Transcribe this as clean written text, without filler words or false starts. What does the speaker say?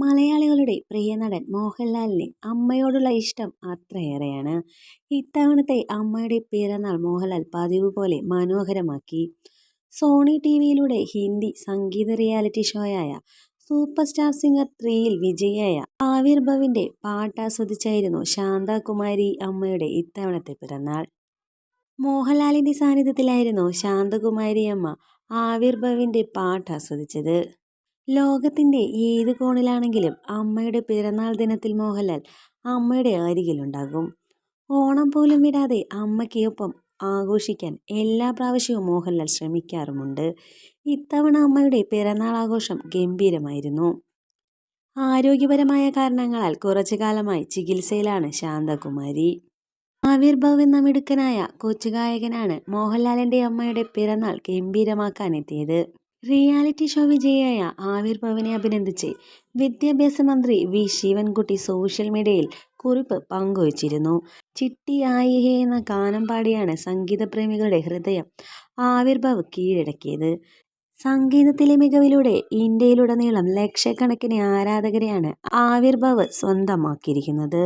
മലയാളികളുടെ പ്രിയ നടൻ മോഹൻലാലിന് അമ്മയോടുള്ള ഇഷ്ടം അത്രയേറെയാണ്. ഇത്തവണത്തെ അമ്മയുടെ പിറന്നാൾ മോഹൻലാൽ പതിവ് പോലെ മനോഹരമാക്കി. സോണി ടിവിയിലൂടെ ഹിന്ദി സംഗീത റിയാലിറ്റി ഷോയായ സൂപ്പർ സ്റ്റാർ സിംഗർ 3യിൽ വിജയിയായ ആവിർഭവിന്റെ പാട്ടാസ്വദിച്ചായിരുന്നു ശാന്തകുമാരി അമ്മയുടെ ഇത്തവണത്തെ പിറന്നാൾ. മോഹൻലാലിന്റെ സാന്നിധ്യത്തിലായിരുന്നു ശാന്തകുമാരി അമ്മ ആവിർഭവിന്റെ പാട്ടാസ്വദിച്ചത്. ലോകത്തിന്റെ ഏത് കോണിലാണെങ്കിലും അമ്മയുടെ പിറന്നാൾ ദിനത്തിൽ മോഹൻലാൽ അമ്മയുടെ അരികിലുണ്ടാകും. ഓണം പോലും വിടാതെ അമ്മയ്ക്ക് ഒപ്പം ആഘോഷിക്കാൻ എല്ലാ പ്രാവശ്യവും മോഹൻലാൽ ശ്രമിക്കാറുമുണ്ട്. ഇത്തവണ അമ്മയുടെ പിറന്നാൾ ആഘോഷം ഗംഭീരമായിരുന്നു. ആരോഗ്യപരമായ കാരണങ്ങളാൽ കുറച്ചു കാലമായി ചികിത്സയിലാണ് ശാന്തകുമാരി. ആവിർഭവ് എന്ന മിടുക്കനായ കൊച്ചു ഗായകനാണ് മോഹൻലാലിന്റെ അമ്മയുടെ പിറന്നാൾ ഗംഭീരമാക്കാനെത്തിയത്. റിയാലിറ്റി ഷോ വിജയിയായ ആവിർഭവിനെ അഭിനന്ദിച്ച് വിദ്യാഭ്യാസ മന്ത്രി വി ശിവൻകുട്ടി സോഷ്യൽ മീഡിയയിൽ കുറിപ്പ് പങ്കുവച്ചിരുന്നു. ചിട്ടി ആയി ഹേ എന്ന ഗാനം പാടിയാണ് സംഗീതപ്രേമികളുടെ ഹൃദയം ആവിർഭവ് കീഴടക്കിയത്. സംഗീതത്തിലെ മികവിലൂടെ ഇന്ത്യയിലുടനീളം ലക്ഷക്കണക്കിന് ആരാധകരെയാണ് ആവിർഭവ് സ്വന്തമാക്കിയിരിക്കുന്നത്.